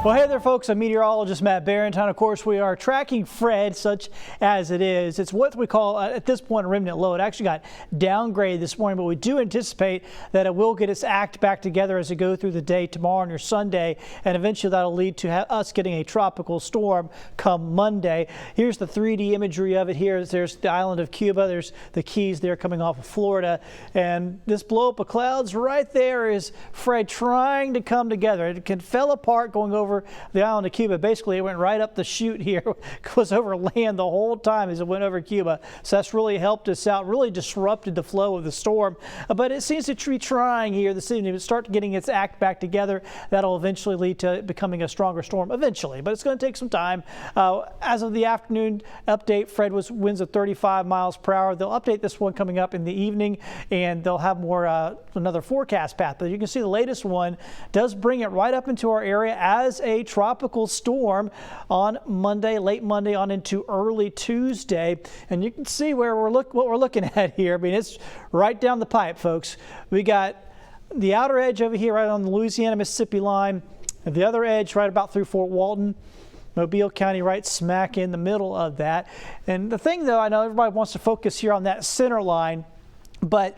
Well, hey there, folks. I'm meteorologist Matt Barrington. Of course, we are tracking Fred, such as it is. It's what we call, at this point, a remnant low. It actually got downgraded this morning, but we do anticipate that it will get its act back together as it goes through the day tomorrow and your Sunday, and eventually that'll lead to us getting a tropical storm come Monday. Here's the 3D imagery of it here. There's the island of Cuba. There's the Keys there coming off of Florida, and this blow up of clouds right there is Fred trying to come together. It fell apart going over the island of Cuba. Basically, it went right up the chute here. It was over land the whole time as it went over Cuba. So that's really helped us out, really disrupted the flow of the storm. But it seems to be trying here this evening to start getting its act back together. That'll eventually lead to becoming a stronger storm eventually, but it's going to take some time. As of the afternoon update, Fred was winds of 35 miles per hour. They'll update this one coming up in the evening, and they'll have more another forecast path. But you can see the latest one does bring it right up into our area as a tropical storm on Monday, late Monday on into early Tuesday. And you can see where what we're looking at here. I mean, it's right down the pipe, folks. We got the outer edge over here right on the Louisiana-Mississippi line, and the other edge right about through Fort Walton. Mobile County right smack in the middle of that. And the thing, though, I know everybody wants to focus here on that center line, but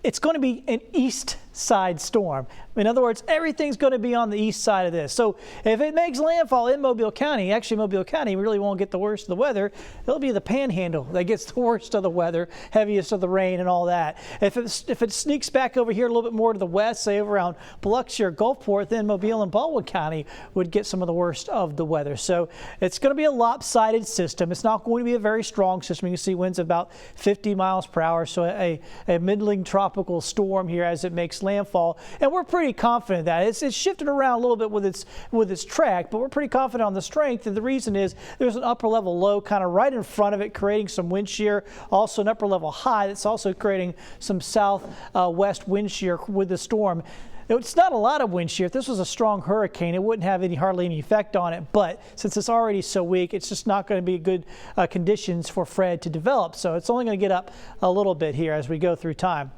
it's going to be an east side storm. In other words, everything's going to be on the east side of this. So if it makes landfall in Mobile County, actually Mobile County really won't get the worst of the weather. It'll be the Panhandle that gets the worst of the weather, heaviest of the rain and all that. If it sneaks back over here a little bit more to the west, say over around Biloxi or Gulfport, then Mobile and Baldwin County would get some of the worst of the weather. So it's going to be a lopsided system. It's not going to be a very strong system. You can see winds of about 50 miles per hour. So a middling tropical storm here as it makes landfall, and we're pretty confident that it's shifted around a little bit with its track, but we're pretty confident on the strength. And the reason is there's an upper level low kind of right in front of it, creating some wind shear. Also an upper level high that's also creating some southwest wind shear with the storm. It's not a lot of wind shear. If this was a strong hurricane, it wouldn't have hardly any effect on it. But since it's already so weak, it's just not going to be good conditions for Fred to develop. So it's only going to get up a little bit here as we go through time.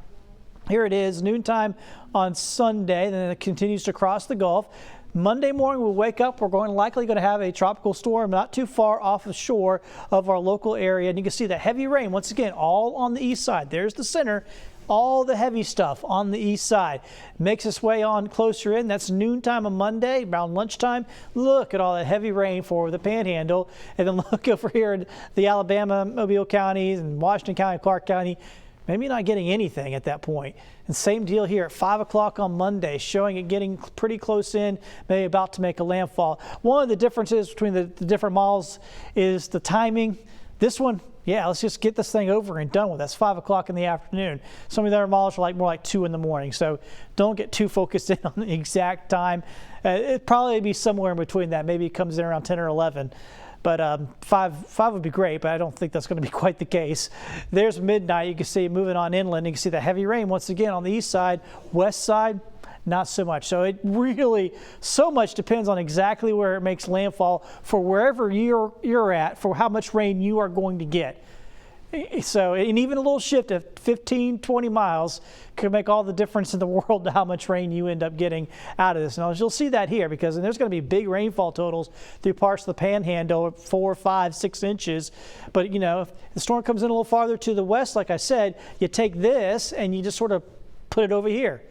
Here it is, noontime on Sunday, then it continues to cross the Gulf. Monday morning we'll wake up, we're likely going to have a tropical storm not too far off the shore of our local area. And you can see the heavy rain, once again, all on the east side. There's the center, all the heavy stuff on the east side. Makes its way on closer in. That's noontime on Monday, around lunchtime. Look at all that heavy rain for the Panhandle. And then look over here at the Alabama, Mobile counties and Washington County, Clark County. Maybe not getting anything at that point. And same deal here at 5 o'clock on Monday, showing it getting pretty close in, maybe about to make a landfall. One of the differences between the different models is the timing. This one, yeah, let's just get this thing over and done with. That's 5 o'clock in the afternoon. Some of the other models are more like 2 in the morning. So don't get too focused in on the exact time. It'd probably be somewhere in between that. Maybe it comes in around 10 or 11. But 5 would be great, but I don't think that's going to be quite the case. There's midnight. You can see it moving on inland. You can see the heavy rain once again on the east side. West side, not so much. So it really so much depends on exactly where it makes landfall for wherever you're at, for how much rain you are going to get. So, and even a little shift of 15, 20 miles could make all the difference in the world to how much rain you end up getting out of this. Now, you'll see that here because there's going to be big rainfall totals through parts of the Panhandle, 4, 5, 6 inches. But, you know, if the storm comes in a little farther to the west, like I said, you take this and you just sort of put it over here.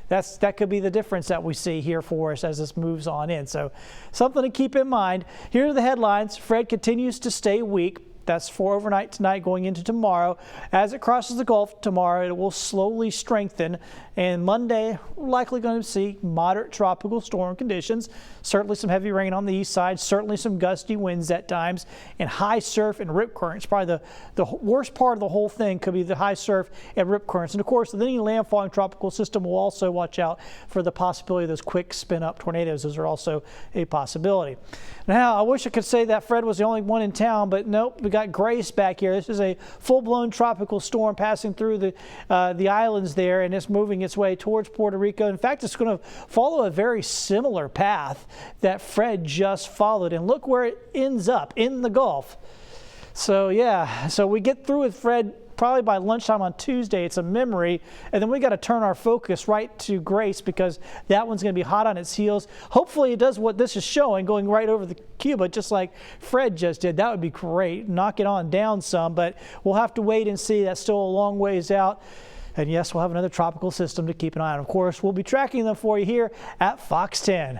That could be the difference that we see here for us as this moves on in. So something to keep in mind. Here are the headlines. Fred continues to stay weak. That's for overnight tonight going into tomorrow. As it crosses the Gulf tomorrow, it will slowly strengthen. And Monday, we're likely going to see moderate tropical storm conditions. Certainly some heavy rain on the east side, certainly some gusty winds at times, and high surf and rip currents. Probably the worst part of the whole thing could be the high surf and rip currents. And of course, with any landfalling tropical system, we'll also watch out for the possibility of those quick spin-up tornadoes. Those are also a possibility. Now, I wish I could say that Fred was the only one in town, but nope, we got Grace back here. This is a full-blown tropical storm passing through the islands there, and it's moving its way towards Puerto Rico. In fact, it's going to follow a very similar path that Fred just followed, and look where it ends up, in the Gulf. So yeah, so we get through with Fred probably by lunchtime on Tuesday, it's a memory. And then we got to turn our focus right to Grace, because that one's going to be hot on its heels. Hopefully it does what this is showing, going right over the Cuba, just like Fred just did. That would be great. Knock it on down some, but we'll have to wait and see. That's still a long ways out. And yes, we'll have another tropical system to keep an eye on. Of course, we'll be tracking them for you here at Fox 10.